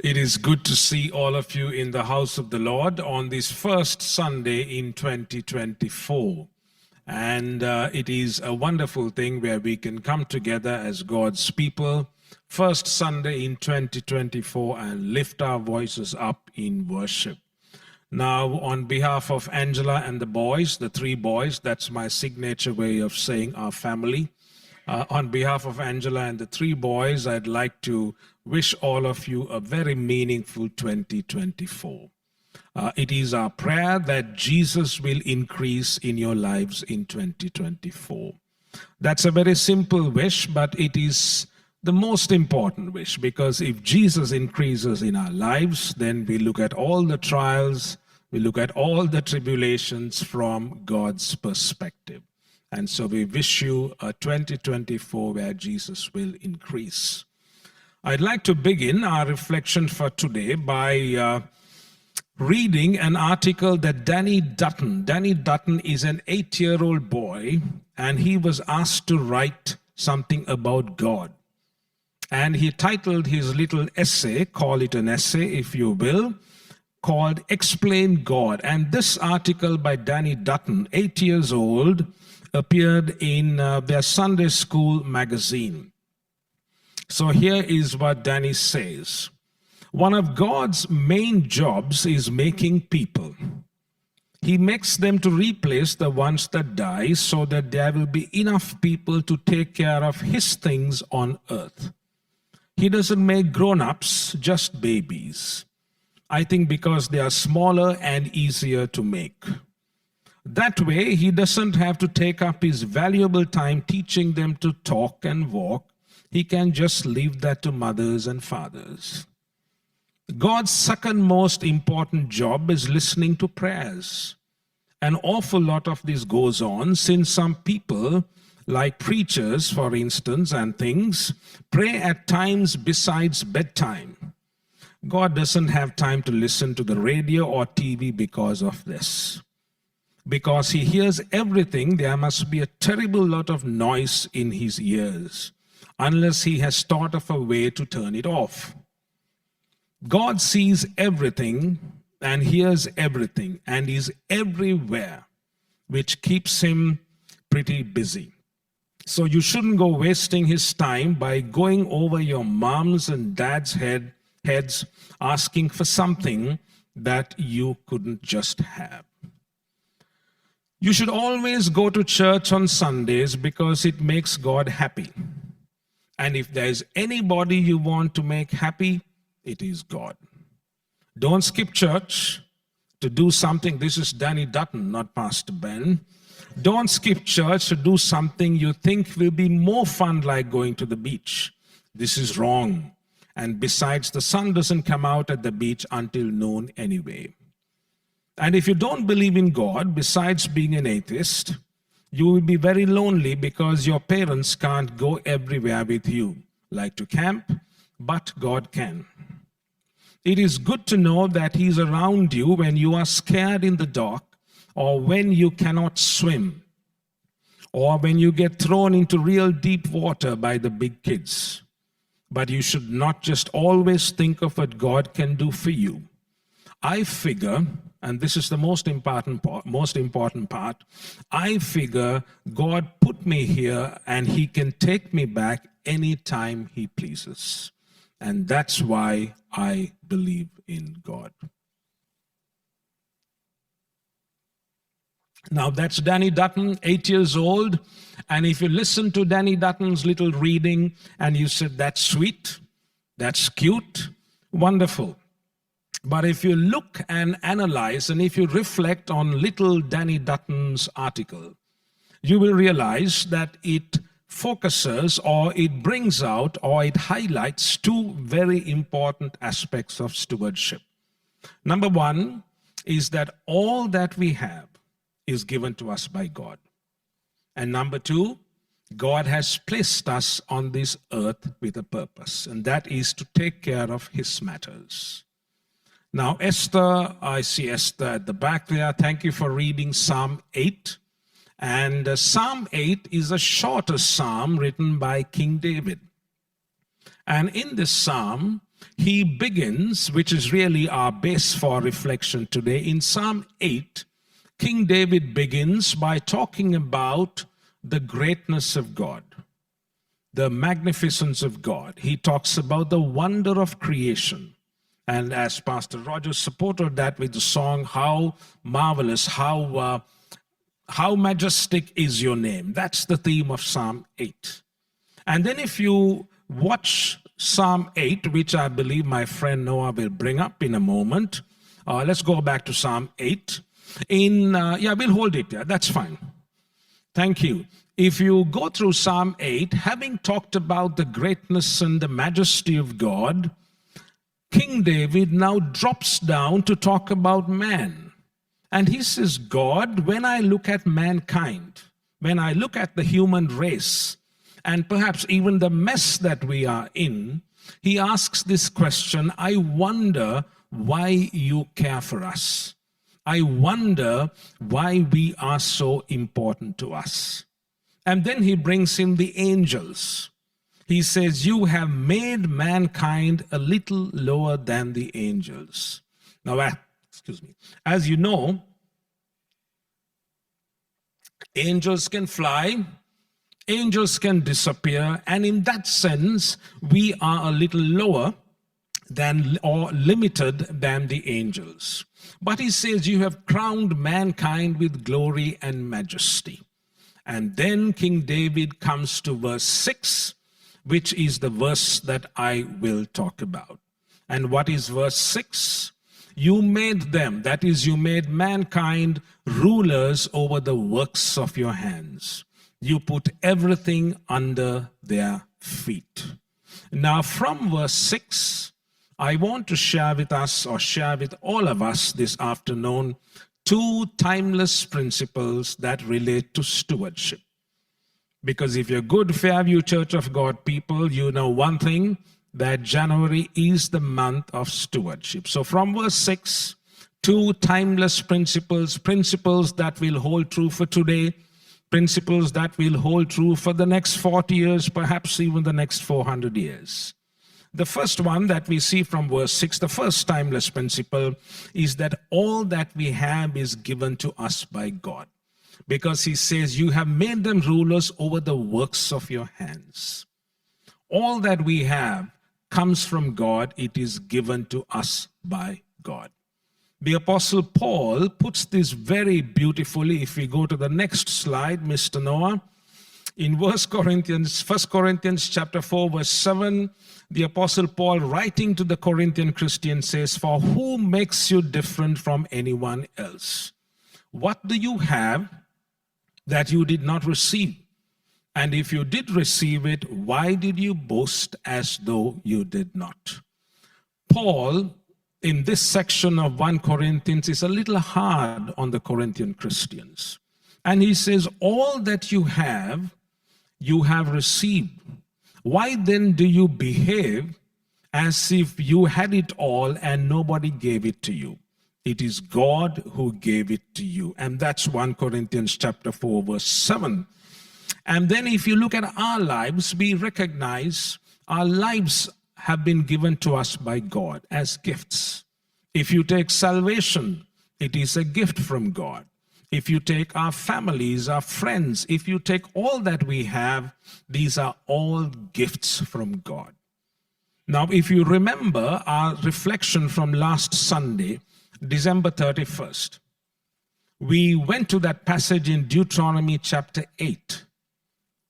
It is good to see all of you in the house of the Lord on this first Sunday in 2024. And it is a wonderful thing where we can come together as God's people, first Sunday in 2024, and lift our voices up in worship. Now, on behalf of Angela and the boys, the three boys, that's my signature way of saying our family. On behalf of Angela and the three boys, I'd like to wish all of you a very meaningful 2024. It is our prayer that Jesus will increase in your lives in 2024. That's a very simple wish, but it is the most important wish, because if Jesus increases in our lives, then we look at all the trials, we look at all the tribulations from God's perspective. And so we wish you a 2024 where Jesus will increase. I'd like to begin our reflection for today by reading an article that Danny Dutton is an 8-year-old boy, and he was asked to write something about God. And he titled his little essay, call it an essay if you will, called Explain God. And this article by Danny Dutton, 8 years old, appeared in their Sunday school magazine. So here is what Danny says. One of God's main jobs is making people. He makes them to replace the ones that die so that there will be enough people to take care of his things on earth. He doesn't make grown-ups, just babies. I think because they are smaller and easier to make. That way, he doesn't have to take up his valuable time teaching them to talk and walk. He can just leave that to mothers and fathers. God's second most important job is listening to prayers. An awful lot of this goes on since some people, like preachers, for instance, and things, pray at times besides bedtime. God doesn't have time to listen to the radio or TV because of this. Because he hears everything, there must be a terrible lot of noise in his ears, unless he has thought of a way to turn it off. God sees everything and hears everything and is everywhere, which keeps him pretty busy. So you shouldn't go wasting his time by going over your mom's and dad's heads asking for something that you couldn't just have. You should always go to church on Sundays because it makes God happy. And if there's anybody you want to make happy, it is God. Don't skip church to do something. This is Danny Dutton, not Pastor Ben. Don't skip church to do something you think will be more fun, like going to the beach. This is wrong. And besides, the sun doesn't come out at the beach until noon anyway. And if you don't believe in God, besides being an atheist, you will be very lonely because your parents can't go everywhere with you, like to camp, but God can. It is good to know that He's around you when you are scared in the dark, or when you cannot swim, or when you get thrown into real deep water by the big kids. But you should not just always think of what God can do for you. I figure, and this is the most important part, I figure God put me here and He can take me back anytime He pleases. And that's why I believe in God. Now that's Danny Dutton, 8 years old. And if you listen to Danny Dutton's little reading and you said, that's sweet, that's cute, wonderful. But if you look and analyze, and if you reflect on little Danny Dutton's article, you will realize that it focuses, or it brings out, or it highlights two very important aspects of stewardship. Number one is that all that we have is given to us by God. And number two, God has placed us on this earth with a purpose, and that is to take care of His matters. Now, Esther, I see Esther at the back there. Thank you for reading Psalm 8. And Psalm 8 is a shorter psalm written by King David. And in this psalm, he begins, which is really our base for reflection today, in Psalm 8, King David begins by talking about the greatness of God, the magnificence of God. He talks about the wonder of creation. And as Pastor Roger supported that with the song, how marvelous, how majestic is your name. That's the theme of Psalm 8. And then if you watch Psalm 8, which I believe my friend Noah will bring up in a moment. Let's go back to Psalm 8. We'll hold it there. That's fine. Thank you. If you go through Psalm 8, having talked about the greatness and the majesty of God, King David now drops down to talk about man. And he says, God, when I look at mankind, when I look at the human race, and perhaps even the mess that we are in, he asks this question, I wonder why you care for us. I wonder why we are so important to us. And then he brings in the angels. He says, you have made mankind a little lower than the angels. Now, as you know, angels can fly, angels can disappear, and in that sense, we are a little lower than or limited than the angels. But he says, you have crowned mankind with glory and majesty. And then King David comes to verse 6, which is the verse that I will talk about. And what is verse 6? You made them, that is, you made mankind rulers over the works of your hands. You put everything under their feet. Now, from verse 6, I want to share with us, or share with all of us this afternoon, two timeless principles that relate to stewardship. Because if you're good Fairview Church of God people, you know one thing, that January is the month of stewardship. So from verse 6, two timeless principles, principles that will hold true for today, principles that will hold true for the next 40 years, perhaps even the next 400 years. The first one that we see from verse 6, the first timeless principle, is that all that we have is given to us by God. Because he says, you have made them rulers over the works of your hands. All that we have comes from God. It is given to us by God. The Apostle Paul puts this very beautifully. If we go to the next slide, Mr. Noah, in 1 Corinthians chapter 4, verse 7, the Apostle Paul, writing to the Corinthian Christians, says, for who makes you different from anyone else? What do you have that you did not receive? And if you did receive it, why did you boast as though you did not? Paul, in this section of 1 Corinthians, is a little hard on the Corinthian Christians. And he says, all that you have received. Why then do you behave as if you had it all and nobody gave it to you? It is God who gave it to you. And that's 1 Corinthians chapter 4, verse 7. And then if you look at our lives, we recognize our lives have been given to us by God as gifts. If you take salvation, it is a gift from God. If you take our families, our friends, if you take all that we have, these are all gifts from God. Now, if you remember our reflection from last Sunday, December 31st, we went to that passage in Deuteronomy chapter 8,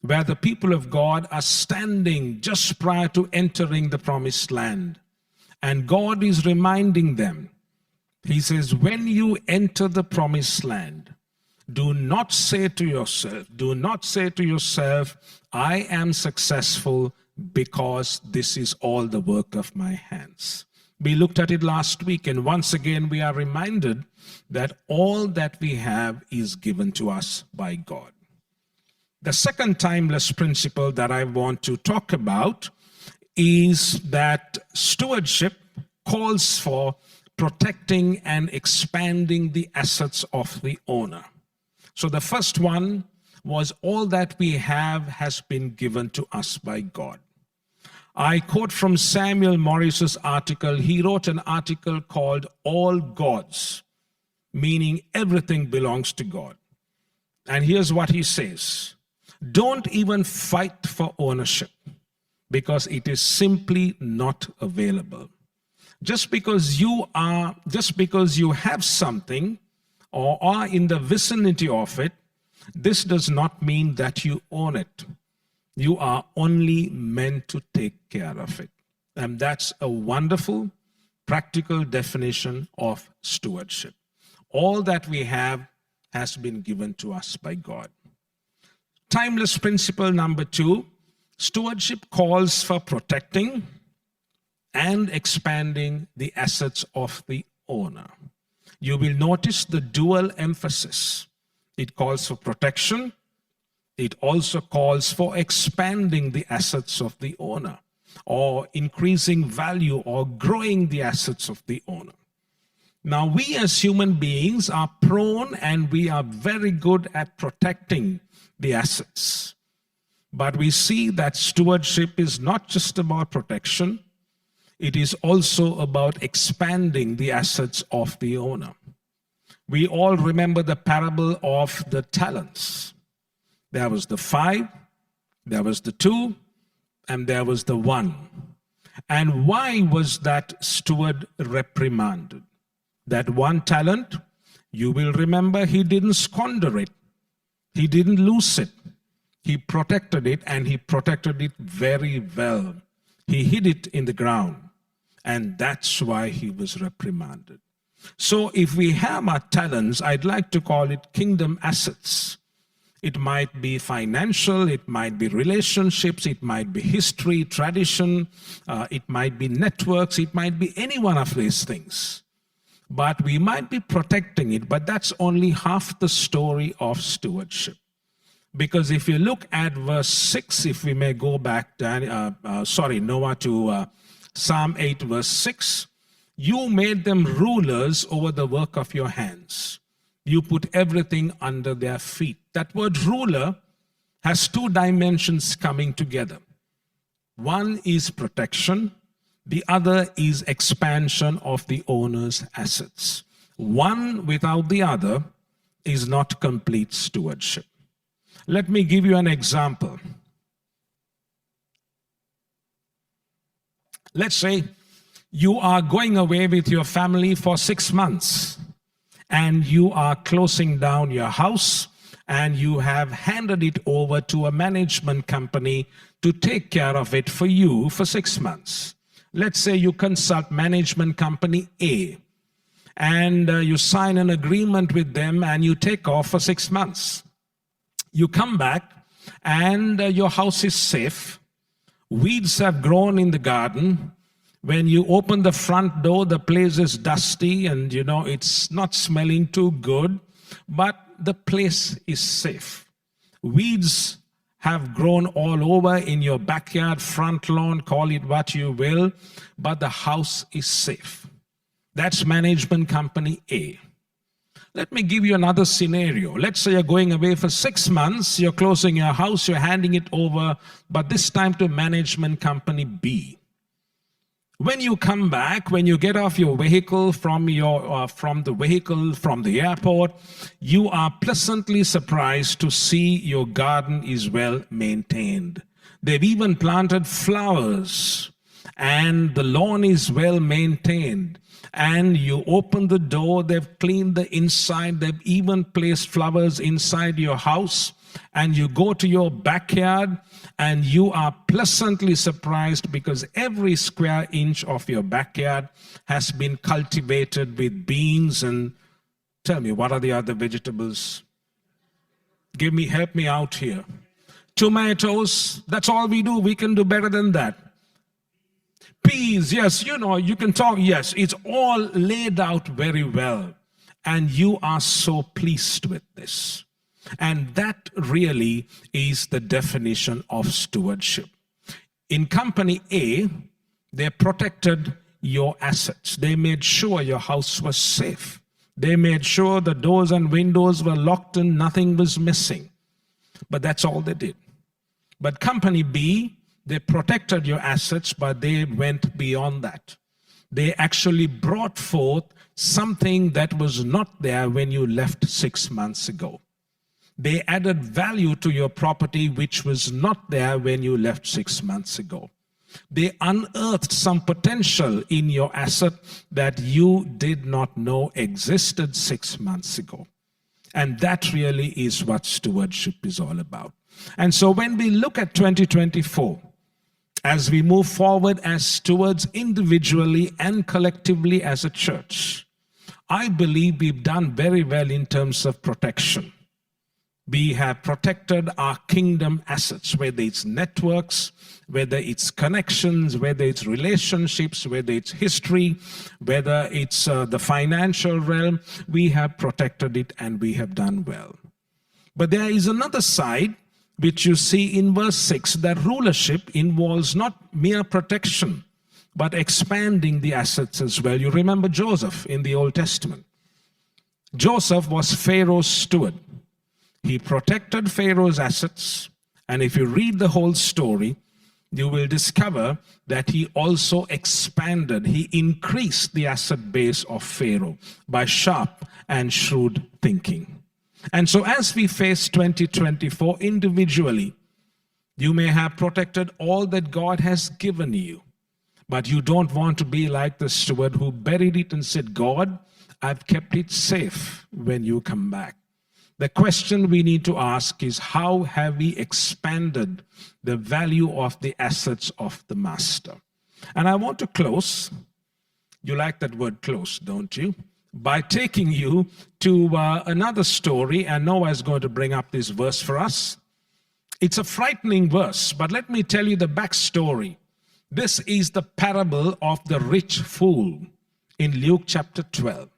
where the people of God are standing just prior to entering the promised land. And God is reminding them, he says, when you enter the promised land, do not say to yourself, I am successful because this is all the work of my hands. We looked at it last week, and once again we are reminded that all that we have is given to us by God. The second timeless principle that I want to talk about is that stewardship calls for protecting and expanding the assets of the owner. So the first one was all that we have has been given to us by God. I quote from Samuel Morris's article. He wrote an article called All Gods, meaning everything belongs to God. And here's what he says. Don't even fight for ownership because it is simply not available. Just because you have something or are in the vicinity of it, this does not mean that you own it. You are only meant to take care of it. And that's a wonderful, practical definition of stewardship. All that we have has been given to us by God. Timeless principle number 2, stewardship calls for protecting and expanding the assets of the owner. You will notice the dual emphasis. It calls for protection. It also calls for expanding the assets of the owner, or increasing value or growing the assets of the owner. Now, we as human beings are prone and we are very good at protecting the assets. But we see that stewardship is not just about protection, it is also about expanding the assets of the owner. We all remember the parable of the talents. There was the 5, there was the 2, and there was the 1. And why was that steward reprimanded? That 1 talent, you will remember, he didn't squander it. He didn't lose it. He protected it, and he protected it very well. He hid it in the ground, and that's why he was reprimanded. So if we have our talents, I'd like to call it kingdom assets. It might be financial, it might be relationships, it might be history, tradition, it might be networks, it might be any one of these things. But we might be protecting it, but that's only half the story of stewardship. Because if you look at verse 6, if we may go back, Noah, to Psalm 8, verse 6, you made them rulers over the work of your hands. You put everything under their feet. That word ruler has 2 dimensions coming together. One is protection. The other is expansion of the owner's assets. One without the other is not complete stewardship. Let me give you an example. Let's say you are going away with your family for 6 months and you are closing down your house and you have handed it over to a management company to take care of it for you for 6 months. Let's say you consult management company A and you sign an agreement with them and you take off for 6 months. You come back and your house is safe. Weeds have grown in the garden. When you open the front door, the place is dusty and it's not smelling too good, but the place is safe. Weeds have grown all over in your backyard, front lawn, call it what you will, but the house is safe. That's management company A. Let me give you another scenario. Let's say you're going away for 6 months, you're closing your house, you're handing it over, but this time to management company B. When you come back, when you get off your vehicle from the airport, you are pleasantly surprised to see your garden is well maintained. They've even planted flowers and the lawn is well maintained. And you open the door, they've cleaned the inside, they've even placed flowers inside your house. And you go to your backyard and you are pleasantly surprised because every square inch of your backyard has been cultivated with beans and, tell me, what are the other vegetables? Help me out here. Tomatoes, that's all we do. We can do better than that. Peas, yes, you can talk, yes, it's all laid out very well. And you are so pleased with this. And that really is the definition of stewardship. In company A, they protected your assets. They made sure your house was safe. They made sure the doors and windows were locked and nothing was missing. But that's all they did. But company B, They protected your assets, but they went beyond that. They actually brought forth something that was not there when you left 6 months ago. They added value to your property which was not there when you left 6 months ago. They unearthed some potential in your asset that you did not know existed 6 months ago. And that really is what stewardship is all about. And so when we look at 2024, as we move forward as stewards individually and collectively as a church, I believe we've done very well in terms of protection. We have protected our kingdom assets, whether it's networks, whether it's connections, whether it's relationships, whether it's history, whether it's the financial realm. We have protected it and we have done well. But there is another side which you see in verse 6, that rulership involves not mere protection, but expanding the assets as well. You remember Joseph in the Old Testament. Joseph was Pharaoh's steward. He protected Pharaoh's assets, and if you read the whole story, you will discover that he also expanded, he increased the asset base of Pharaoh by sharp and shrewd thinking. And so as we face 2024 individually, you may have protected all that God has given you, but you don't want to be like the steward who buried it and said, God, I've kept it safe when you come back. The question we need to ask is, how have we expanded the value of the assets of the master? And I want to close, you like that word close, don't you? By taking you to another story, and Noah is going to bring up this verse for us. It's a frightening verse, but let me tell you the backstory. This is the parable of the rich fool in Luke chapter 12.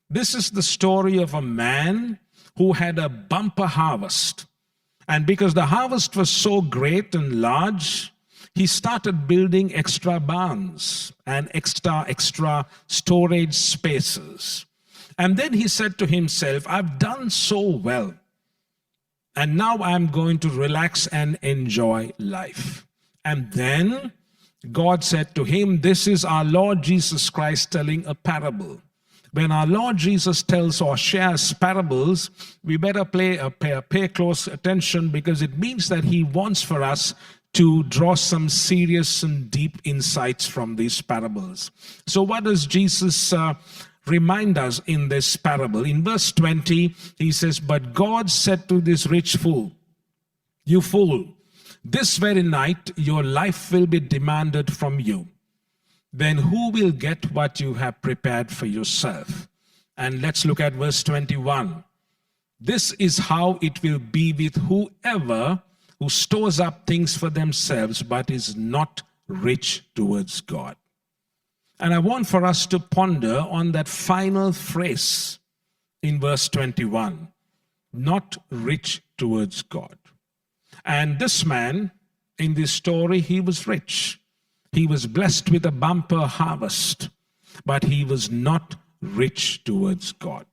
This is the story of a man who had a bumper harvest. And because the harvest was so great and large, he started building extra barns and extra storage spaces. And then he said to himself, I've done so well, and now I'm going to relax and enjoy life. And then God said to him, this is our Lord Jesus Christ telling a parable. When our Lord Jesus tells or shares parables, we better pay close attention, because it means that he wants for us to draw some serious and deep insights from these parables. So what does Jesus remind us in this parable? In verse 20, he says, but God said to this rich fool, you fool, this very night your life will be demanded from you. Then who will get what you have prepared for yourself? And let's look at verse 21. This is how it will be with whoever who stores up things for themselves, but is not rich towards God. And I want for us to ponder on that final phrase in verse 21, not rich towards God. And this man, in this story, he was rich. He was blessed with a bumper harvest, but he was not rich towards God.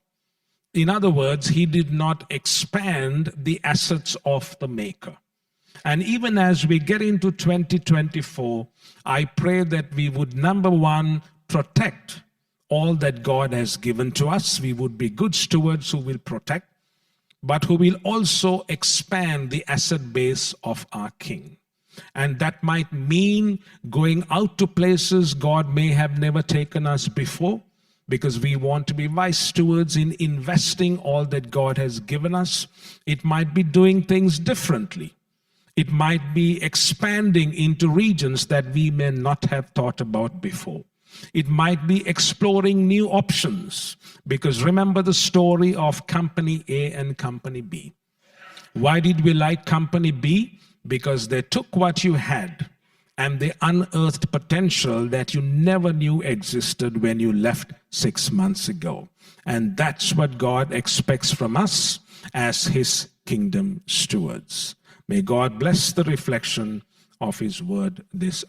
In other words, he did not expand the assets of the maker. And even as we get into 2024, I pray that we would, number one, protect all that God has given to us. We would be good stewards who will protect, but who will also expand the asset base of our King. And that might mean going out to places God may have never taken us before, because we want to be wise stewards in investing all that God has given us. It might be doing things differently. It might be expanding into regions that we may not have thought about before. It might be exploring new options, because remember the story of Company A and Company B. Why did we like Company B? Because they took what you had and they unearthed potential that you never knew existed when you left 6 months ago. And that's what God expects from us as his kingdom stewards. May God bless the reflection of his word this hour.